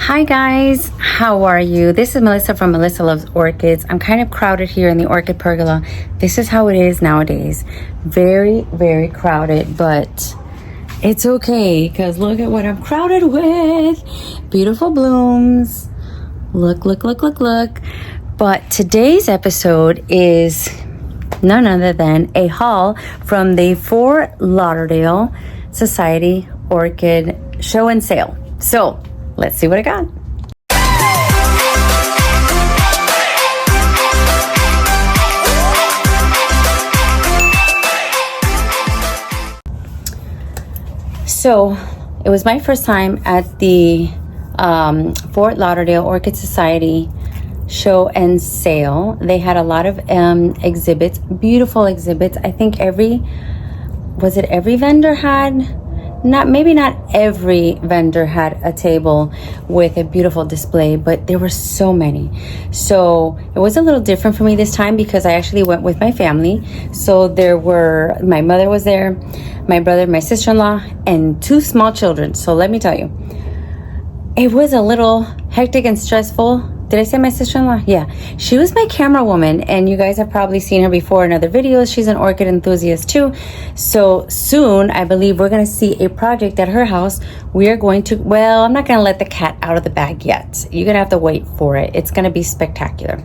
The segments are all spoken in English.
Hi guys, how are you? This is Melissa from Melissa Loves Orchids. I'm kind of crowded here in the Orchid Pergola. This is how it is nowadays. Very, very crowded, but it's okay because look at what I'm crowded with. Beautiful blooms. Look. But today's episode is none other than a haul from the Fort Lauderdale Society Orchid Show and Sale. So let's see what I got. So it was my first time at the Fort Lauderdale Orchid Society Show and Sale. They had a lot of exhibits, beautiful exhibits. I think every vendor had, maybe not every vendor had a table with a beautiful display, but there were so many. So it was a little different for me this time because I actually went with my family. So my mother was there, my brother, my sister-in-law, and two small children. So let me tell you, it was a little hectic and stressful. Did I say my sister-in-law? Yeah. She was my camera woman, and you guys have probably seen her before in other videos. She's an orchid enthusiast too. So soon, I believe we're going to see a project at her house. We are going to, well, I'm not going to let the cat out of the bag yet. You're going to have to wait for it. It's going to be spectacular.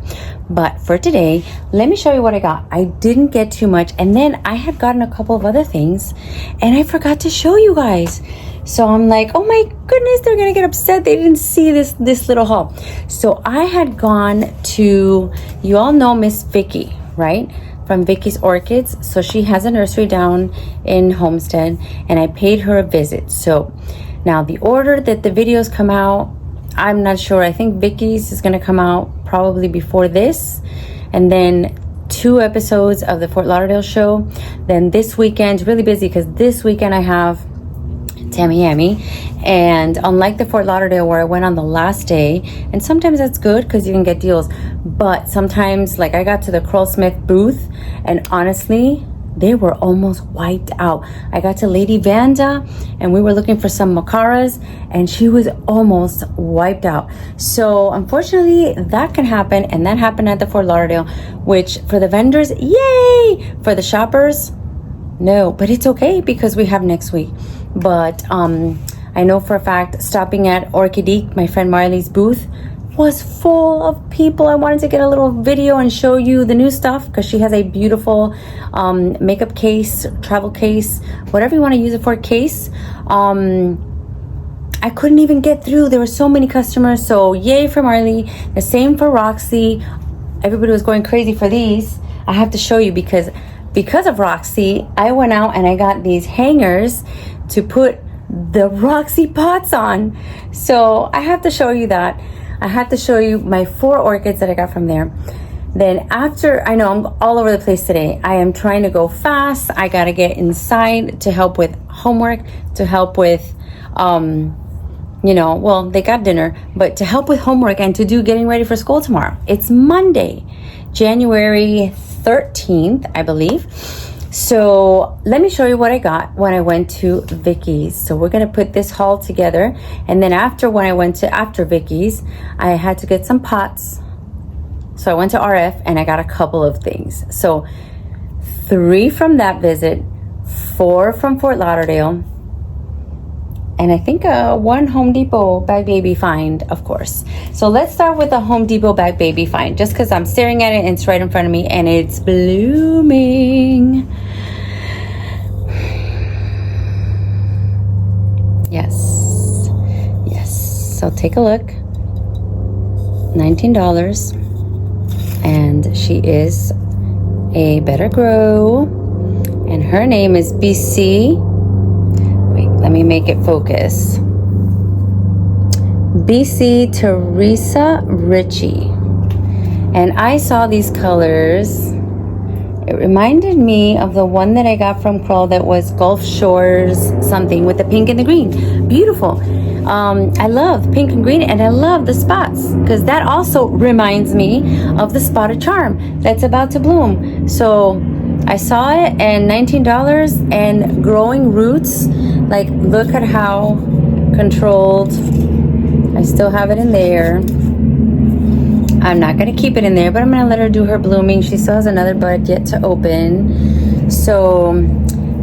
But for today, let me show you what I got. I didn't get too much, and then I had gotten a couple of other things, and I forgot to show you guys. So I'm like, oh my goodness, they're gonna get upset they didn't see this little haul. So I had gone to, you all know Miss Vicky, right? From Vicky's Orchids. So she has a nursery down in Homestead, and I paid her a visit. So now the order that the videos come out, I'm not sure. I think Vicky's is gonna come out probably before this. And then 2 episodes of the Fort Lauderdale show. Then this weekend, really busy because this weekend I have Tamiami, and unlike the Fort Lauderdale where I went on the last day, and sometimes that's good because you can get deals, but sometimes, like, I got to the Curlsmith booth and honestly they were almost wiped out. I got to Lady Vanda and we were looking for some macaras and she was almost wiped out. So unfortunately that can happen, and that happened at the Fort Lauderdale, which for the vendors, yay! For the shoppers, no, but it's okay because we have next week. But I know for a fact, stopping at Orchidique, my friend Marley's booth, was full of people. I wanted to get a little video and show you the new stuff because she has a beautiful makeup case, travel case, whatever you want to use it for, case. I couldn't even get through. There were so many customers. So yay for Marley. The same for Roxy. Everybody was going crazy for these. I have to show you because of Roxy, I went out and I got these hangers to put the Roxy pots on. So I have to show you that. I have to show you my 4 orchids that I got from there. Then after, I know I'm all over the place today. I am trying to go fast. I gotta get inside to help with homework, to help with, well, they got dinner, but to help with homework and to do getting ready for school tomorrow. It's Monday, January 13th, I believe. So let me show you what I got when I went to Vicky's. So we're gonna put this haul together, and then after Vicky's, I had to get some pots. So I went to RF and I got a couple of things. So 3 from that visit, 4 from Fort Lauderdale, and I think 1 Home Depot bag baby find, of course. So let's start with the Home Depot bag baby find, just because I'm staring at it and it's right in front of me and it's blooming. Yes. So take a look. $19. And she is a Better Grow. And her name is BC. Let me make it focus. BC Teresa Ritchie. And I saw these colors. It reminded me of the one that I got from Kroll that was Gulf Shores something with the pink and the green. Beautiful. I love pink and green, and I love the spots because that also reminds me of the spotted charm that's about to bloom. So I saw it, and $19 and growing roots. Like, look at how controlled I still have it in there. I'm not going to keep it in there, but I'm going to let her do her blooming. She still has another bud yet to open. So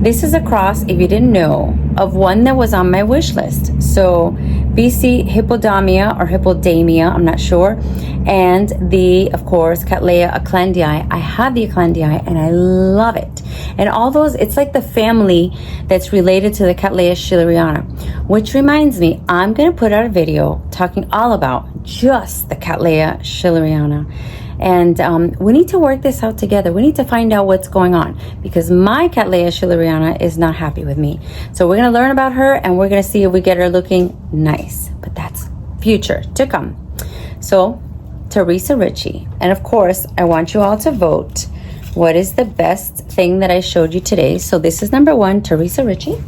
this is a cross, if you didn't know, of one that was on my wish list. So BC Hippodamia or Hippodamia, I'm not sure. And the, of course, Cattleya eclandii. I have the eclandii and I love it. And all those, it's like the family that's related to the Cattleya schilleriana. Which reminds me, I'm going to put out a video talking all about just the Cattleya schilleriana. And we need to work this out together. We need to find out what's going on, because my Cattleya schilleriana is not happy with me. So we're going to learn about her, and we're going to see if we get her looking nice. But that's future to come. So Teresa Ritchie. And of course, I want you all to vote. What is the best thing that I showed you today? So this is number 1, Teresa Ritchie.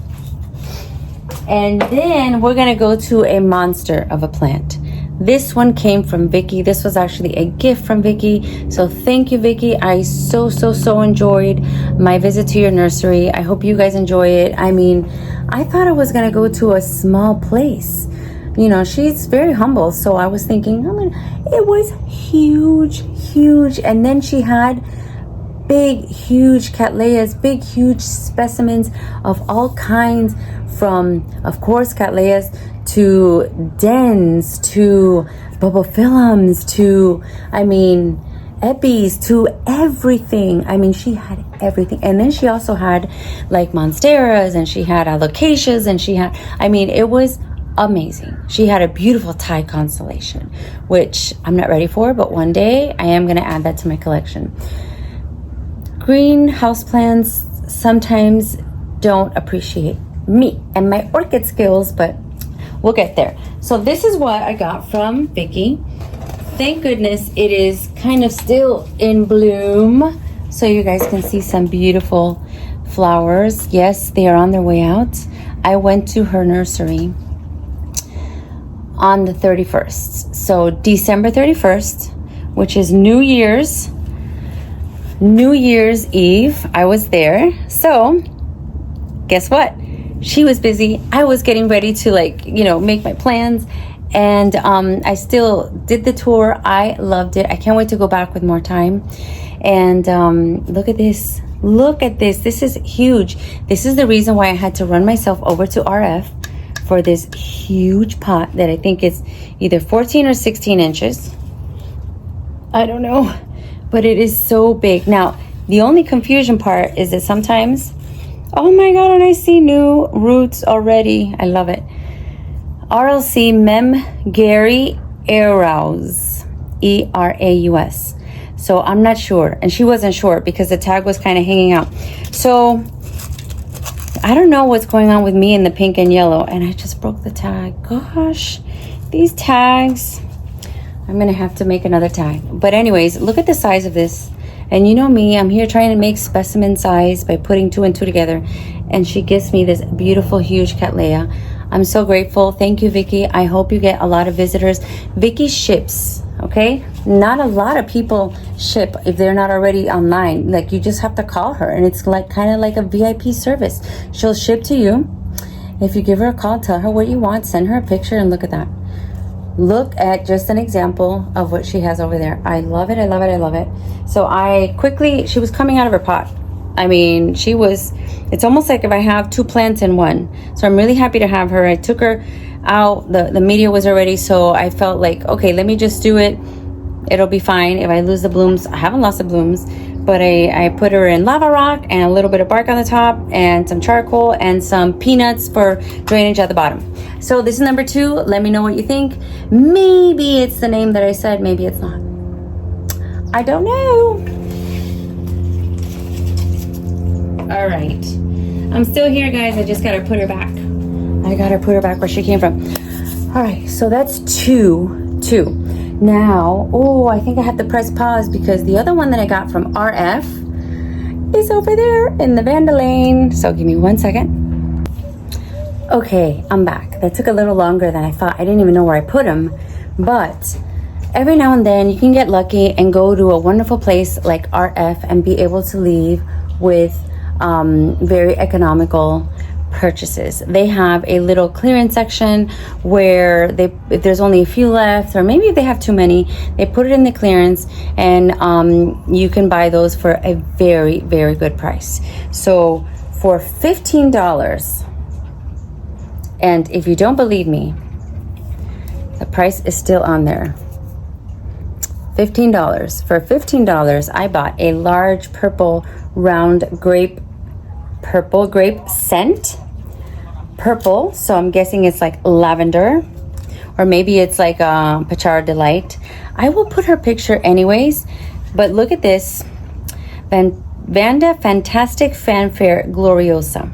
And then we're going to go to a monster of a plant. This one came from Vicky. This was actually a gift from Vicky. So thank you, Vicky. I so enjoyed my visit to your nursery. I hope you guys enjoy it. I mean, I thought I was going to go to a small place. You know, she's very humble. So I was thinking, it was huge. And then she had big, huge Cattleyas, big, huge specimens of all kinds, from, of course, Cattleyas to dens, to bulbophyllums, to, epis, to everything. She had everything. And then she also had like monsteras, and she had alocasias, and she had, it was amazing. She had a beautiful Thai constellation, which I'm not ready for, but one day I am going to add that to my collection. Green houseplants sometimes don't appreciate me and my orchid skills, but we'll get there. So this is what I got from Vicky. Thank goodness it is kind of still in bloom, so you guys can see some beautiful flowers. Yes, they are on their way out. I went to her nursery on the 31st. So December 31st, which is New Year's Eve, I was there. So guess what? She was busy. I was getting ready to make my plans. And I still did the tour. I loved it. I can't wait to go back with more time. And look at this. Look at this. This is huge. This is the reason why I had to run myself over to RF for this huge pot that I think is either 14 or 16 inches. I don't know. But it is so big. Now, the only confusion part is that sometimes, oh my God, and I see new roots already. I love it. RLC Mem Gary Eraus, Eraus. So I'm not sure. And she wasn't sure because the tag was kind of hanging out. So I don't know what's going on with me in the pink and yellow. And I just broke the tag. Gosh, these tags. I'm going to have to make another tag. But anyways, look at the size of this. And you know me, I'm here trying to make specimen size by putting 2 and 2 together. And she gives me this beautiful, huge Cattleya. I'm so grateful. Thank you, Vicky. I hope you get a lot of visitors. Vicky ships, okay? Not a lot of people ship if they're not already online. Like, you just have to call her. And it's like kind of like a VIP service. She'll ship to you. If you give her a call, tell her what you want, send her a picture, and look at that. Look at just an example of what she has over there. I love it. I love it. I love it. So she was coming out of her pot. It's almost like if I have 2 plants in one. So I'm really happy to have her. I took her out. The media was already, so I felt like, okay, let me just do it. It'll be fine. If I lose the blooms, I haven't lost the blooms, but I put her in lava rock and a little bit of bark on the top and some charcoal and some peanuts for drainage at the bottom. So this is number 2. Let me know what you think. Maybe it's the name that I said. Maybe it's not. I don't know. All right. I'm still here, guys. I just got to put her back. I got to put her back where she came from. All right. So that's 2. Now, I think I have to press pause because the other one that I got from RF is over there in the Vanda lane. So give me 1 second. Okay, I'm back. That took a little longer than I thought. I didn't even know where I put them. But every now and then you can get lucky and go to a wonderful place like RF and be able to leave with very economical purchases. They have a little clearance section where if there's only a few left, or maybe if they have too many, they put it in the clearance, and you can buy those for a very, very good price. So for $15, and if you don't believe me, the price is still on there. $15. For $15, I bought a large purple round purple grape scent. Purple, so I'm guessing it's like lavender, or maybe it's like Pachara Delight. I will put her picture anyways, but look at this. Vanda Fantastic Fanfare Gloriosa.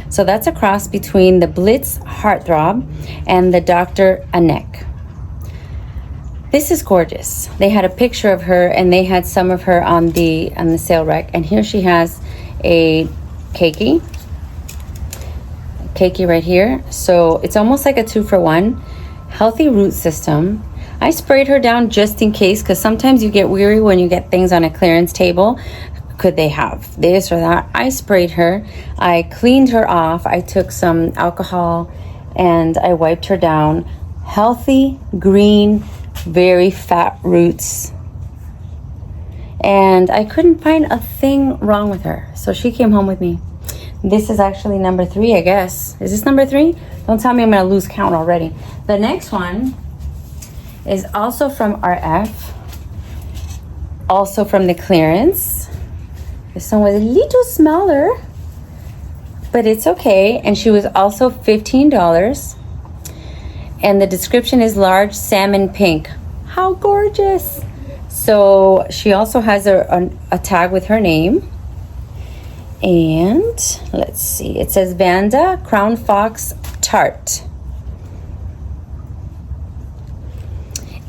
So that's a cross between the Blitz Heartthrob and the Dr. Anek. This is gorgeous. They had a picture of her, and they had some of her on the sale rack. And here she has a keiki right here. So it's almost like a 2-for-1. Healthy root system. I sprayed her down just in case, because sometimes you get weary when you get things on a clearance table. Could they have this or that? I sprayed her. I cleaned her off. I took some alcohol and I wiped her down. Healthy, green, very fat roots, and I couldn't find a thing wrong with her, so she came home with me. This is actually number 3, I guess. Is this number 3? Don't tell me I'm gonna lose count already. The next one is also from RF, also from the clearance. This one was a little smaller, but it's okay, and she was also $15. And the description is large salmon pink. How gorgeous. So she also has a tag with her name. And let's see, it says Vanda Crown Fox Tart.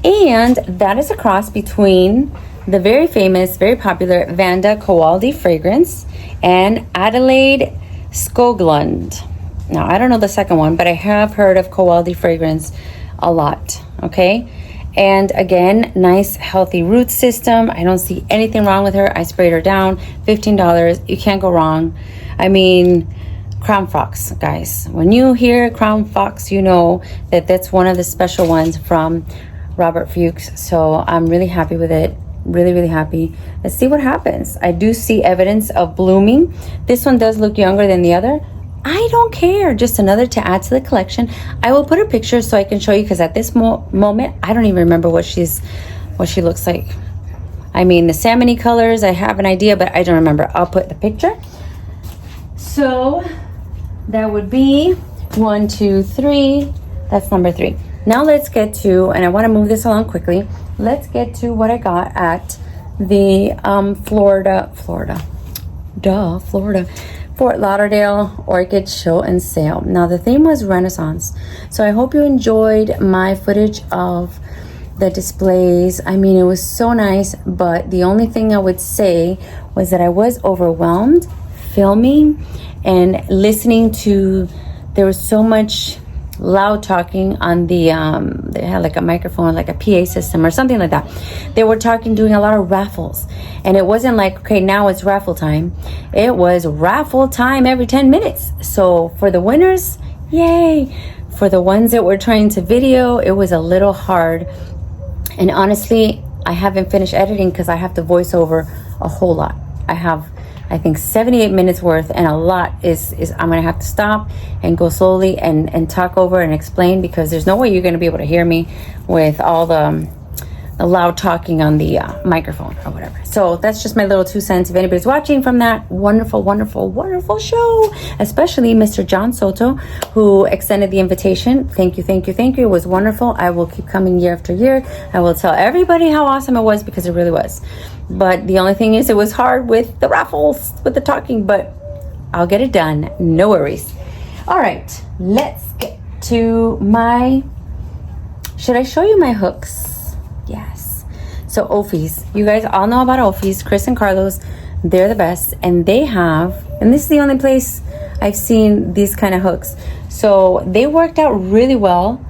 And that is a cross between the very famous, very popular Vanda Kowaldi fragrance and Adelaide Skoglund. Now, I don't know the second one, but I have heard of Kowaldi fragrance a lot, okay? And again, nice, healthy root system. I don't see anything wrong with her. I sprayed her down, $15. You can't go wrong. I mean, Crown Fox, guys. When you hear Crown Fox, you know that that's one of the special ones from Robert Fuchs. So I'm really happy with it. Really, really happy. Let's see what happens. I do see evidence of blooming. This one does look younger than the other. I don't care. Just another to add to the collection. I will put a picture so I can show you, because at this moment I don't even remember what she looks like. I mean, the salmony colors, I have an idea, but I don't remember. I'll put the picture. So that would be 1, 2, 3. That's number 3. Now let's get to, and I want to move this along quickly. Let's get to what I got at the Florida Fort Lauderdale Orchid Show and Sale. Now the theme was Renaissance, so I hope you enjoyed my footage of the displays. I mean, it was so nice, but the only thing I would say was that I was overwhelmed filming and listening to, there was so much loud talking on the they had like a microphone, like a PA system or something like that. They were talking, doing a lot of raffles, and it wasn't like, okay, now it's raffle time. It was raffle time every 10 minutes. So for the winners, yay. For the ones that were trying to video, it was a little hard. And honestly, I haven't finished editing because I have to voice over a whole lot. I have, I think, 78 minutes worth, and a lot is I'm gonna have to stop and go slowly and talk over and explain, because there's no way you're gonna be able to hear me with all the loud talking on the microphone or whatever. So that's just my little 2 cents. If anybody's watching from that wonderful, wonderful, wonderful show, especially Mr. John Soto, who extended the invitation. Thank you, thank you, thank you. It was wonderful. I will keep coming year after year. I will tell everybody how awesome it was, because it really was. But the only thing is, it was hard with the raffles, with the talking, but I'll get it done. No worries. All right, let's get to my, should I show you my hooks? Yes. So Ophies, you guys all know about Ophies. Chris and Carlos, they're the best, and they have, and this is the only place I've seen these kind of hooks. So they worked out really well,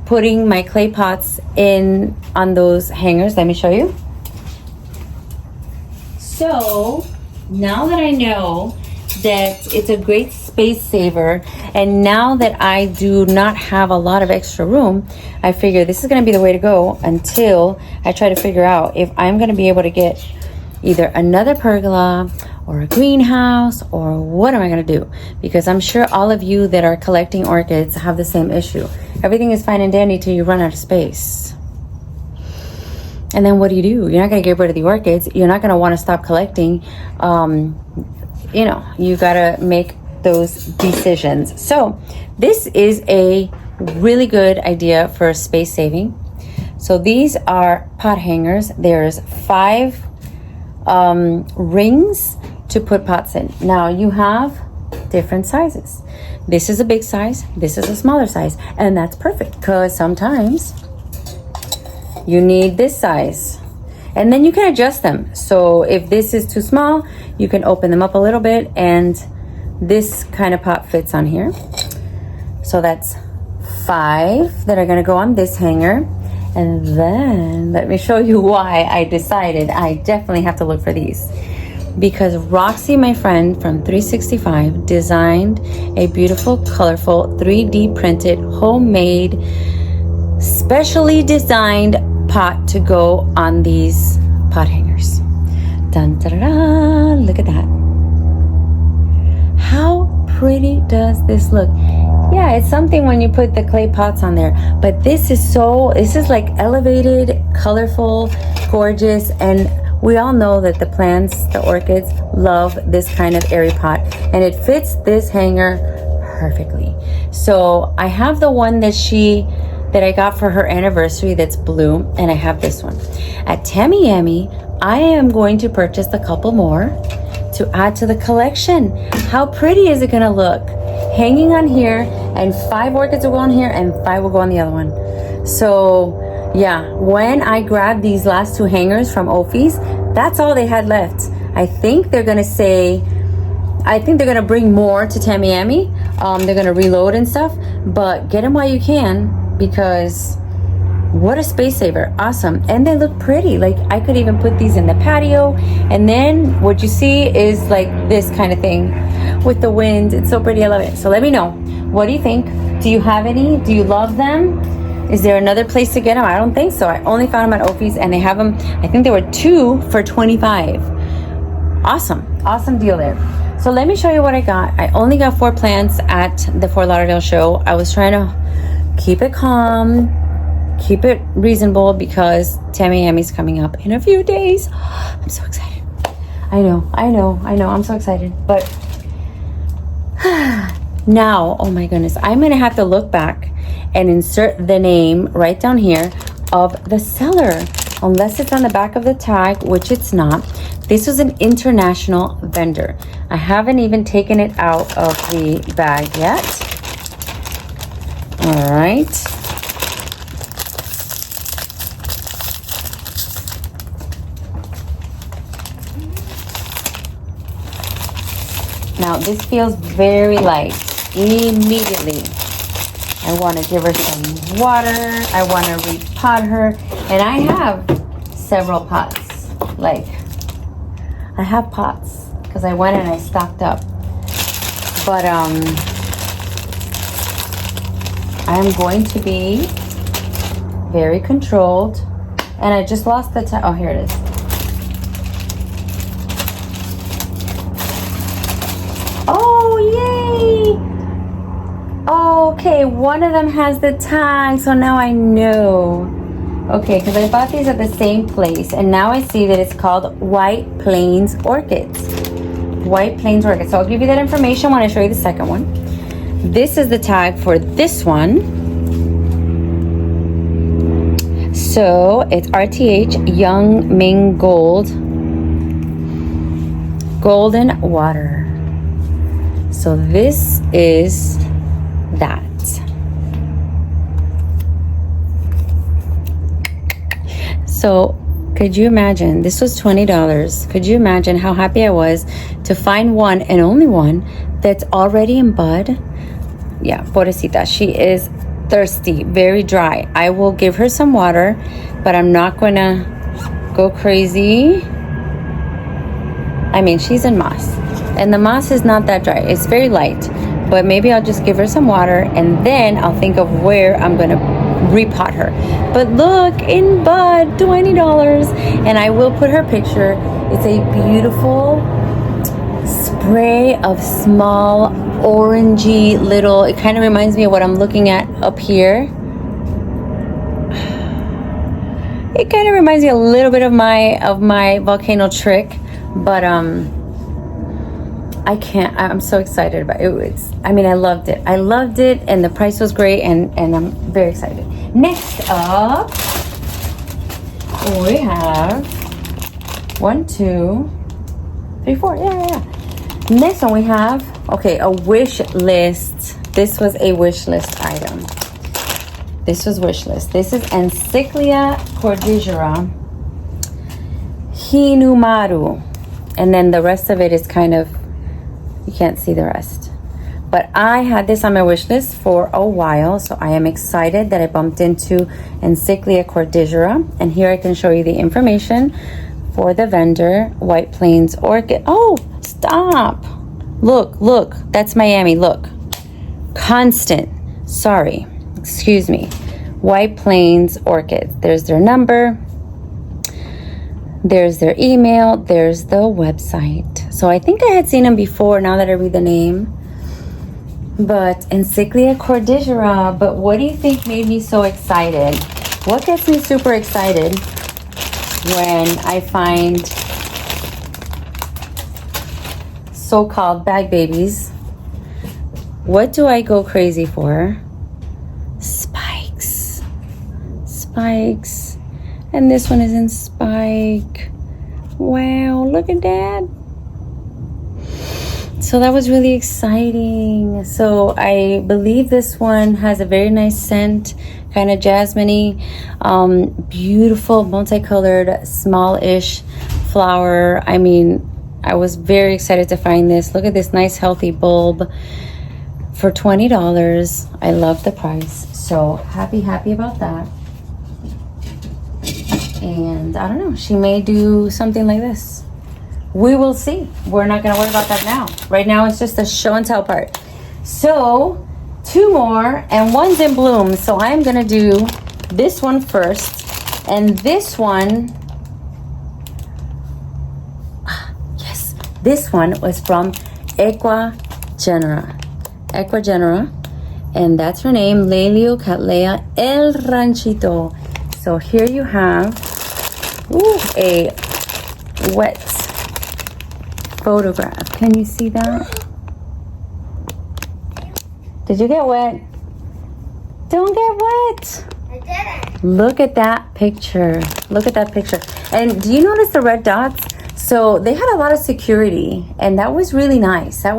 putting my clay pots in on those hangers. Let me show you. So now that I know that it's a great space space saver. And now that I do not have a lot of extra room, I figure this is going to be the way to go until I try to figure out if I'm going to be able to get either another pergola or a greenhouse, or what am I going to do? Because I'm sure all of you that are collecting orchids have the same issue. Everything is fine and dandy till you run out of space. And then what do? You're not going to get rid of the orchids. You're not going to want to stop collecting. You know, you got to make those decisions. So this is a really good idea for space saving. So these are pot hangers. There's 5 rings to put pots in. Now you have different sizes. This is a big size. This is a smaller size. And that's perfect because sometimes you need this size, and then you can adjust them. So if this is too small, you can open them up a little bit, and this kind of pot fits on here. So that's 5 that are going to go on this hanger. And then let me show you why I decided I definitely have to look for these, because Roxy, my friend from 365, designed a beautiful, colorful, 3D printed, homemade, specially designed pot to go on these pot hangers. Dun, da, da, da. Look at that. How pretty does this look? Yeah, it's something when you put the clay pots on there, but this is like elevated, colorful, gorgeous, and we all know that the plants, the orchids, love this kind of airy pot, and it fits this hanger perfectly. So I have the one that I got for her anniversary that's blue, and I have this one. At Tammy Yummy, I am going to purchase a couple more to add to the collection. How pretty is it gonna look? Hanging on here, and 5 orchids will go on here, and 5 will go on the other one. So yeah, when I grabbed these last 2 hangers from Ophi's, that's all they had left. I think they're gonna bring more to Tammy Yummy. They're gonna reload and stuff, but get them while you can, because what a space saver. Awesome. And they look pretty. Like, I could even put these in the patio, and then what you see is like this kind of thing with the wind. It's so pretty. I love it. So let me know, what do you think? Do you have any? Do you love them? Is there another place to get them? I don't think so. I only found them at Ophi's, and they have them, I think there were 2 for $25. Awesome deal there. So let me show you what I got. I only got 4 plants at the Fort Lauderdale show. I was trying to keep it calm, keep it reasonable, because Tammy Yammy's coming up in a few days. I'm so excited. I know. I'm so excited. But now, oh my goodness, I'm going to have to look back and insert the name right down here of the seller, unless it's on the back of the tag, which it's not. This was an international vendor. I haven't even taken it out of the bag yet. All right. Now this feels very light. Immediately, I want to give her some water. I want to repot her, and I have several pots. Like, I have pots because I went and I stocked up. But I'm going to be very controlled. And I just lost the oh, here it is. Oh, yay! Okay, one of them has the tag, so now I know. Okay, because I bought these at the same place, and now I see that it's called White Plains Orchids. White Plains Orchids. So I'll give you that information when I show you the second one. This is the tag for this one. So it's RTH Young Ming Gold Golden Water. So this is that. So could you imagine, this was $20. Could you imagine how happy I was to find one, and only one, that's already in bud? Yeah, pobrecita, she is thirsty, very dry. I will give her some water, but I'm not gonna go crazy. I mean, she's in moss, and the moss is not that dry. It's very light, but maybe I'll just give her some water and then I'll think of where I'm gonna repot her. But look, in bud, $20, and I will put her picture. It's a beautiful spray of small orangey little, it kind of reminds me of what I'm looking at up here. It kind of reminds me a little bit of my volcano trick, but I'm so excited about it. I loved it. I loved it, and the price was great, and I'm very excited. Next up, we have 1, 2, 3, 4. Yeah. Next one we have, okay, a wish list. This was a wish list item. This was wish list. This is Encyclia cordillera Hinumaru. And then the rest of it is kind of, you can't see the rest. But I had this on my wish list for a while, so I am excited that I bumped into Encyclia cordillera. And here I can show you the information for the vendor, White Plains Orchid. Oh, stop. Look, that's Miami, look. Constant, sorry, excuse me. White Plains Orchids. There's their number. There's their email. There's the website. So I think I had seen them before now that I read the name. But Encyclia cordillera. But what do you think made me so excited? What gets me super excited when I find so-called bag babies? What do I go crazy for? Spikes. And this one is in spike. Wow, look at that. So that was really exciting. So I believe this one has a very nice scent, kind of jasmine-y, beautiful multicolored smallish flower. I mean, I was very excited to find this. Look at this nice healthy bulb for $20. I love the price. So happy about that. And I don't know, she may do something like this. We will see. We're not going to worry about that now. Right now it's just the show and tell part. So 2 more, and one's in bloom. So I am going to do this one first. And this one, yes, this one was from Equa Genera. And that's her name, Lauderdale El Ranchito. So here you have a wet photograph. Can you see that? Did you get wet? Don't get wet. I didn't. Look at that picture. Look at that picture. And do you notice the red dots? So they had a lot of security, and that was really nice. So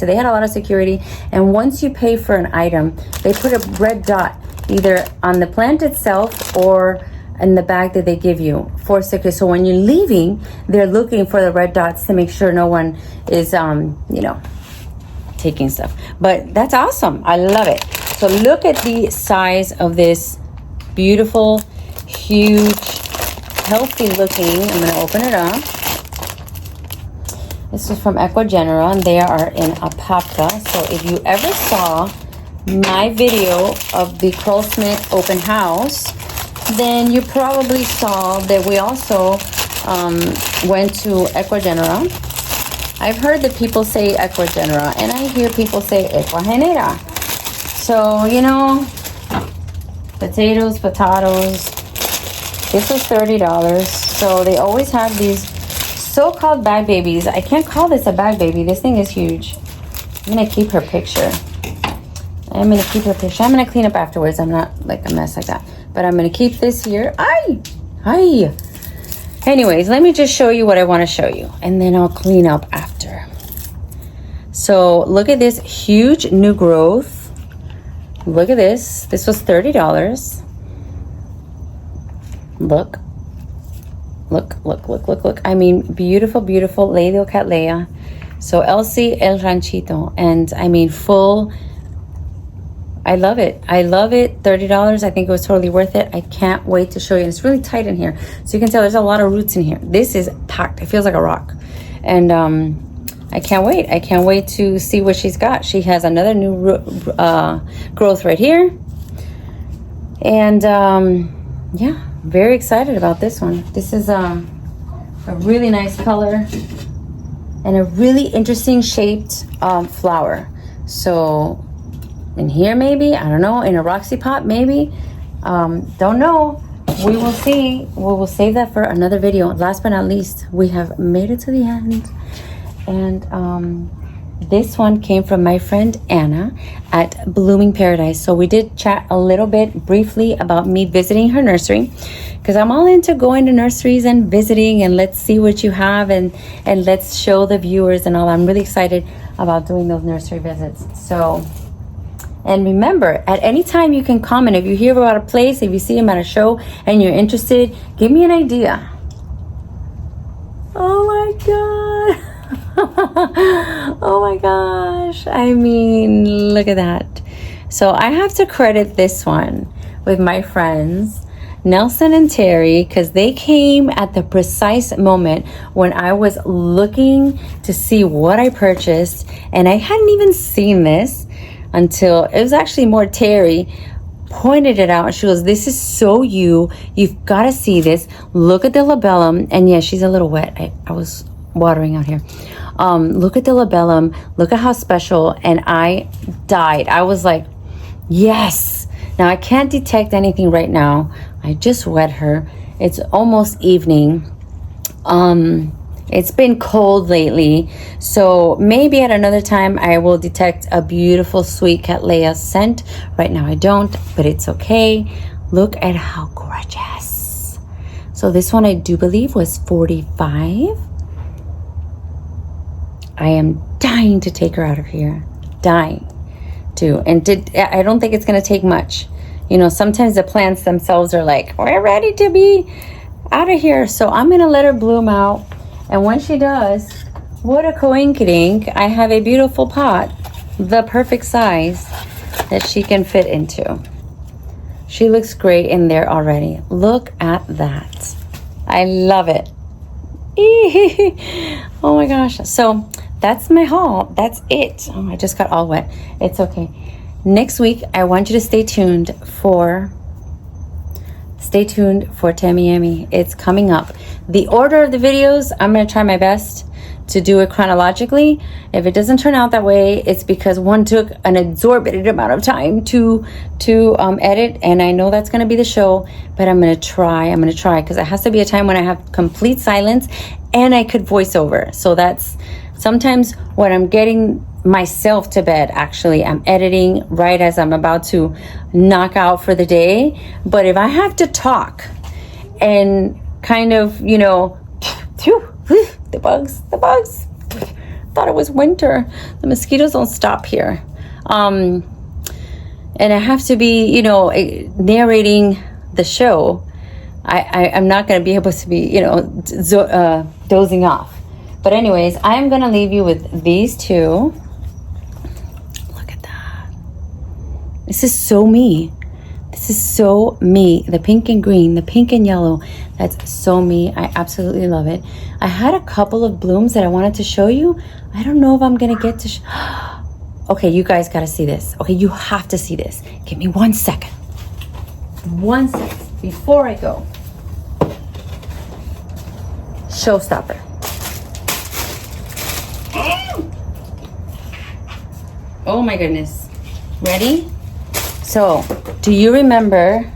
they had a lot of security, and once you pay for an item, they put a red dot either on the plant itself or in the bag that they give you for security. So when you're leaving, they're looking for the red dots to make sure no one is, taking stuff. But that's awesome. I love it. So look at the size of this beautiful, huge, healthy looking. I'm going to open it up. This is from Equa Genera, and they are in Apopka. So if you ever saw my video of the Crowsmith open house, then you probably saw that we also went to Equa Genera. I've heard that people say Equa Genera, and I hear people say Equa Genera. So, potatoes. This was $30. So they always have these so-called bag babies. I can't call this a bag baby. This thing is huge. I'm going to keep her picture. I'm going to clean up afterwards. I'm not like a mess like that. But I'm going to keep this here. Hi. Anyways, let me just show you what I want to show you. And then I'll clean up after. So look at this huge new growth. Look at this. This was $30. Look. I mean, beautiful Lauderdale Cattleya. So Elsie El Ranchito. And I mean, full. I love it. $30. I think it was totally worth it. I can't wait to show you. It's really tight in here. So you can tell there's a lot of roots in here. This is packed. It feels like a rock. And I can't wait. I can't wait to see what she's got. She has another new growth right here. And yeah, very excited about this one. This is a really nice color and a really interesting shaped flower. So in here maybe, I don't know, in a Roxy pot maybe, don't know. We will see. We will save that for another video. Last but not least, we have made it to the end. And this one came from my friend Anna at Blooming Paradise. So we did chat a little bit briefly about me visiting her nursery, because I'm all into going to nurseries and visiting, and let's see what you have, and let's show the viewers and all. I'm really excited about doing those nursery visits. So, and remember, at any time you can comment. If you hear about a place, if you see them at a show and you're interested, give me an idea. Oh my God. Oh my gosh. I mean, look at that. So I have to credit this one with my friends Nelson and Terry, because they came at the precise moment when I was looking to see what I purchased, and I hadn't even seen this until it was actually more Terry pointed it out. She goes, this is so you've got to see this. Look at the labellum. And yeah, she's a little wet. I was watering out here. Look at the labellum. Look at how special. And I died. I was like, yes. Now I can't detect anything right now. I just wet her. It's almost evening. It's been cold lately, so maybe at another time I will detect a beautiful sweet Cattleya scent. Right now I don't, but it's okay. Look at how gorgeous. So this one I do believe was $45. I am dying to take her out of here. Dying to. And I don't think it's going to take much. You know, sometimes the plants themselves are like, we're ready to be out of here. So I'm going to let her bloom out. And when she does, what a coinkydink, I have a beautiful pot, the perfect size that she can fit into. She looks great in there already. Look at that. I love it. Oh my gosh. So that's my haul. That's it. Oh, I just got all wet. It's okay. Next week, I want you to stay tuned for Tammy Yummy. It's coming up. The order of the videos, I'm going to try my best to do it chronologically. If it doesn't turn out that way, it's because one took an exorbitant amount of time to edit, and I know that's going to be the show, but I'm going to try because it has to be a time when I have complete silence and I could voice over. So that's sometimes when I'm getting myself to bed. Actually, I'm editing right as I'm about to knock out for the day. But if I have to talk and kind of, you know, the bugs, thought it was winter. The mosquitoes don't stop here. And I have to be, you know, narrating the show. I'm not going to be able to be, you know, dozing off. But anyways, I'm going to leave you with these two. This is so me. This is so me. The pink and green, the pink and yellow. That's so me. I absolutely love it. I had a couple of blooms that I wanted to show you. I don't know if I'm going to get to... Okay, you guys got to see this. Okay, you have to see this. Give me 1 second. 1 second before I go. Showstopper. Oh my goodness. Ready? So, do you remember,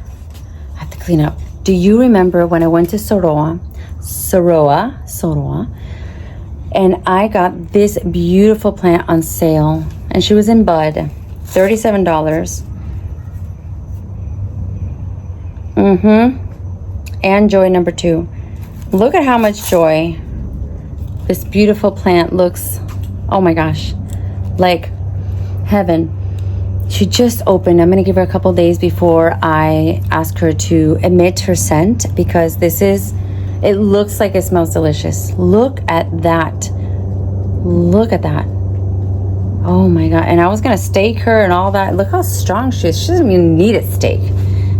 I have to clean up. Do you remember when I went to Soroa, and I got this beautiful plant on sale, and she was in bud, $37. And joy number 2. Look at how much joy this beautiful plant looks. Oh my gosh, like heaven. She just opened. I'm going to give her a couple days before I ask her to emit her scent, because it looks like it smells delicious. Look at that. Look at that. Oh my God. And I was going to stake her and all that. Look how strong she is. She doesn't even need a stake.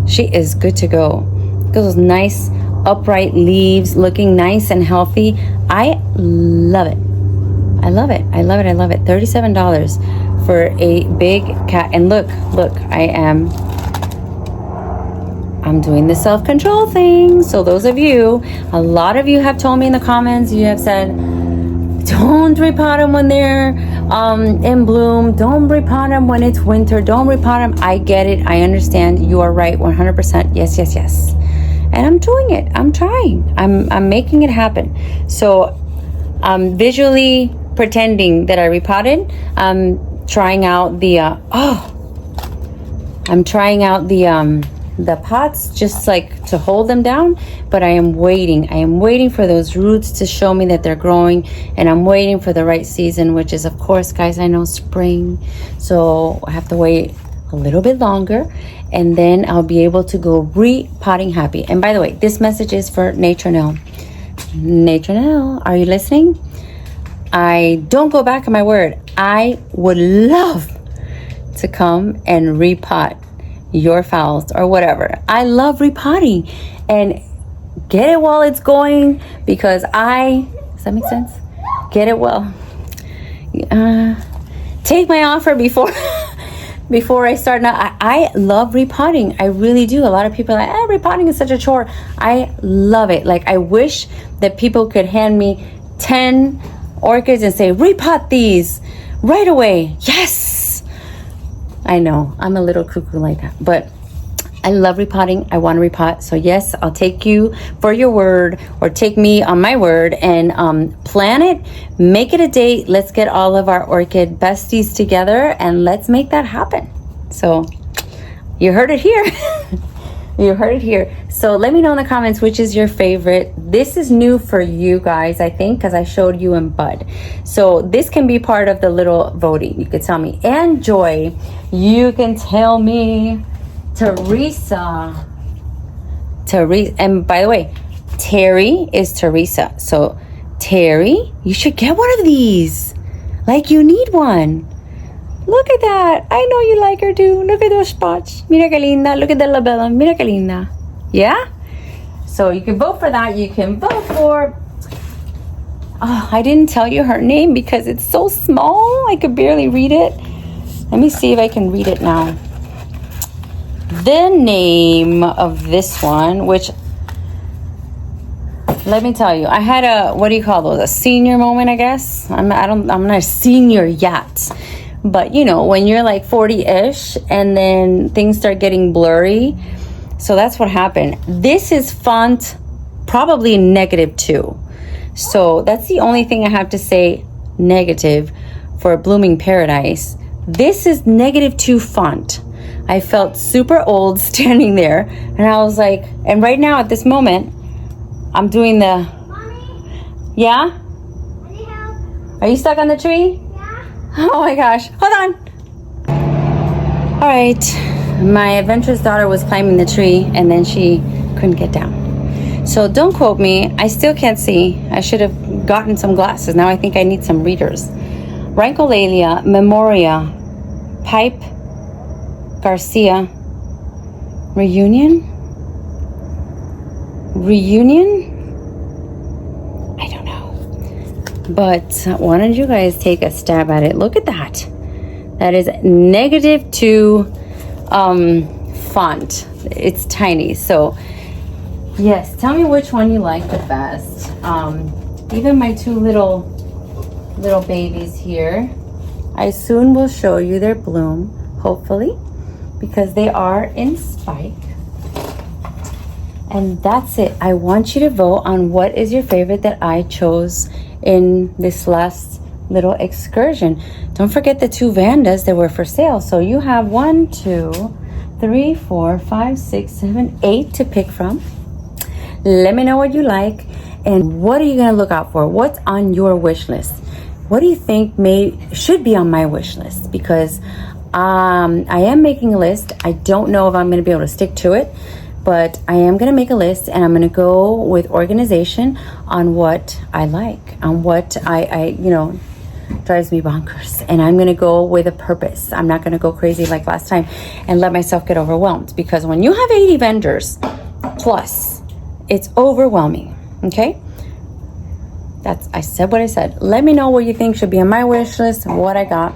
She is good to go. Look at those nice upright leaves looking nice and healthy. I love it. I love it. I love it. I love it. $37 for a big cat. And look, I'm doing the self-control thing. So those of you, a lot of you have told me in the comments, you have said, don't repot them when they're in bloom. Don't repot them when it's winter. Don't repot them. I get it. I understand. You are right. 100%. Yes, yes, yes. And I'm doing it. I'm trying. I'm making it happen. So I'm visually pretending that I repotted. I'm trying out the the pots, just like to hold them down, but I am waiting for those roots to show me that they're growing, and I'm waiting for the right season, which is, of course, guys, I know, spring. So I have to wait a little bit longer, and then I'll be able to go repotting happy. And by the way, this message is for Nature Nell. Nature Nell, are you listening? I don't go back on my word. I would love to come and repot your phals or whatever. I love repotting, and get it while it's going, because does that make sense? Get it well. Take my offer before before I start. Now, I love repotting. I really do. A lot of people are like, repotting is such a chore. I love it. Like, I wish that people could hand me 10 orchids and say, repot these right away. Yes. I know I'm a little cuckoo like that, but I love repotting. I want to repot. So yes, I'll take you for your word, or take me on my word, and plan it, make it a date. Let's get all of our orchid besties together and let's make that happen. So you heard it here. You heard it here. So let me know in the comments which is your favorite. This is new for you guys, I think, because I showed you in bud. So this can be part of the little voting. You could tell me. And Joy, you can tell me. Teresa. And by the way, Terry is Teresa. So Terry, you should get one of these. Like, you need one. Look at that. I know you like her too. Look at those spots. Mira que linda. Look at the labella. Mira que linda. Yeah? So you can vote for that. You can vote for... Oh, I didn't tell you her name because it's so small. I could barely read it. Let me see if I can read it now. The name of this one, which... Let me tell you, I had a... What do you call those? A senior moment, I guess? I'm not a senior yet. But, you know, when you're like 40-ish and then things start getting blurry. So that's what happened. This is font probably -2. So that's the only thing I have to say negative for Blooming Paradise. This is -2 font. I felt super old standing there. And I was like, and right now at this moment, I'm doing the... Mommy? Yeah? I need help. Are you stuck on the tree? Oh my gosh, hold on. All right, my adventurous daughter was climbing the tree and then she couldn't get down. So don't quote me, I still can't see. I should have gotten some glasses. Now I think I need some readers. Rankolalia, Memoria, Pipe, Garcia, Reunion? I don't know. But why don't you guys take a stab at it? Look at that. That is -2 font. It's tiny. So yes, tell me which one you like the best. Even my two little babies here, I soon will show you their bloom, hopefully, because they are in spike. And that's it. I want you to vote on what is your favorite that I chose in this last little excursion. Don't forget the 2 Vandas that were for sale. So you have 1, 2, 3, 4, 5, 6, 7, 8 to pick from. Let me know what you like and what are you going to look out for? What's on your wish list? What do you think should be on my wish list? Because I am making a list. I don't know if I'm going to be able to stick to it, but I am going to make a list and I'm going to go with organization on what I like, on what I drives me bonkers. And I'm going to go with a purpose. I'm not going to go crazy like last time and let myself get overwhelmed, because when you have 80 vendors plus, it's overwhelming. Okay. I said what I said. Let me know what you think should be on my wish list, what I got.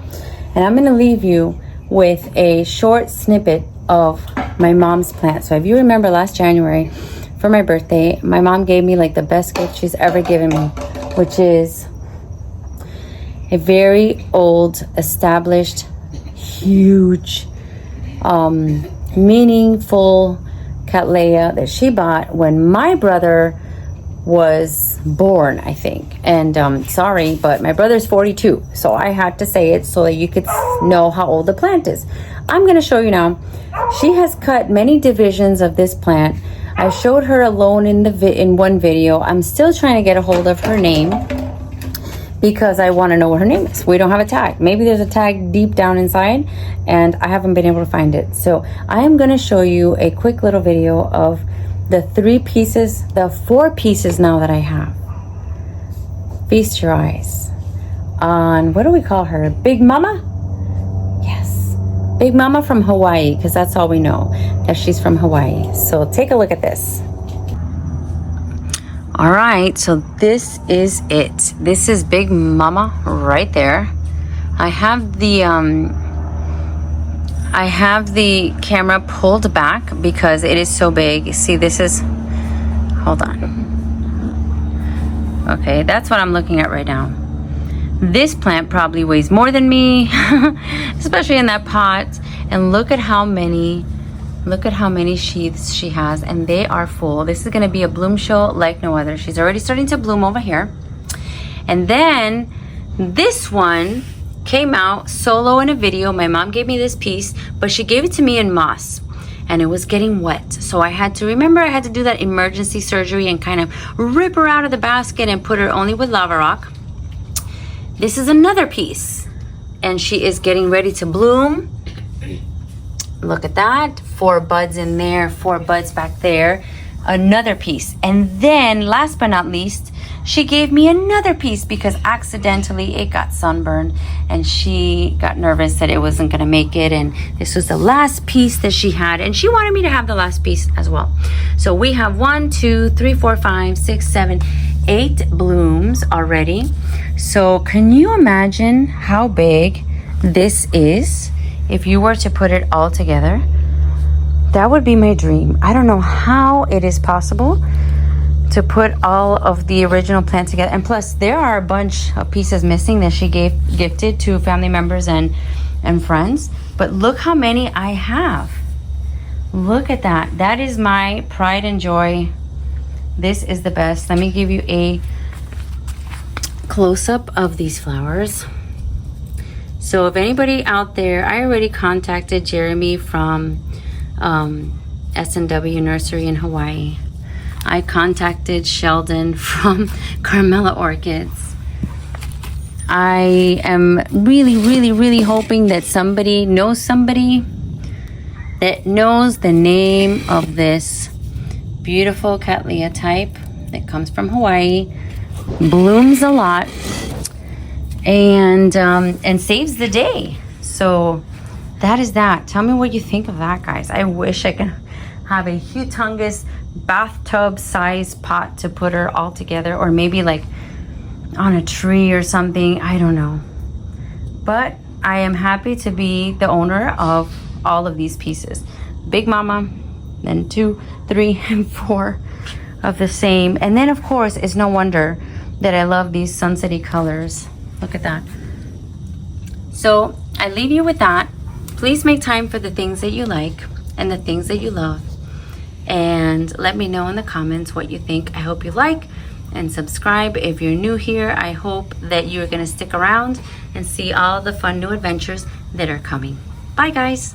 And I'm going to leave you with a short snippet of my mom's plant. So if you remember last January for my birthday, my mom gave me like the best gift she's ever given me, which is a very old, established, huge, meaningful cattleya that she bought when my brother was born, I think. And sorry, but my brother's 42, so I had to say it so that you could know how old the plant is. I'm going to show you now. She has cut many divisions of this plant. I showed her alone in one video. I'm still trying to get a hold of her name because I want to know what her name is. We don't have a tag. Maybe there's a tag deep down inside and I haven't been able to find it. So I am going to show you a quick little video of the 4 pieces now that I have. Feast your eyes on, what do we call her? Big Mama? Yes. Big Mama from Hawaii, because that's all we know, that she's from Hawaii. So take a look at this. All right, so this is it. This is Big Mama right there. I have the camera pulled back because it is so big. See, this is, hold on. Okay, that's what I'm looking at right now. This plant probably weighs more than me, especially in that pot. And look at how many sheaths she has, and they are full. This is gonna be a bloom show like no other. She's already starting to bloom over here. And then this one came out solo in a video. My mom gave me this piece, but she gave it to me in moss and it was getting wet. So I had to do that emergency surgery and kind of rip her out of the basket and put her only with lava rock. This is another piece and she is getting ready to bloom. Look at that, 4 buds in there, 4 buds back there, another piece. And then last but not least, she gave me another piece because accidentally it got sunburned and she got nervous that it wasn't gonna make it. And this was the last piece that she had and she wanted me to have the last piece as well. So we have 1, 2, 3, 4, 5, 6, 7, 8 blooms already. So can you imagine how big this is? If you were to put it all together, that would be my dream. I don't know how it is possible to put all of the original plant together. And plus, there are a bunch of pieces missing that she gifted to family members and friends. But look how many I have. Look at that. That is my pride and joy. This is the best. Let me give you a close-up of these flowers. So if anybody out there, I already contacted Jeremy from S&W Nursery in Hawaii. I contacted Sheldon from Carmela Orchids. I am really hoping that somebody that knows the name of this beautiful Cattleya type that comes from Hawaii, blooms a lot, and saves the day. So that is that. Tell me what you think of that, guys. I wish I could have a humongous bathtub size pot to put her all together, or maybe like on a tree or something. I don't know, but I am happy to be the owner of all of these pieces. Big Mama, then 2, 3, and 4 of the same. And then of course, it's no wonder that I love these sunsetty colors. Look at that. So I leave you with that. Please make time for the things that you like and the things that you love. And let me know in the comments what you think. I hope you like and subscribe. If you're new here, I hope that you're gonna stick around and see all the fun new adventures that are coming. Bye, guys.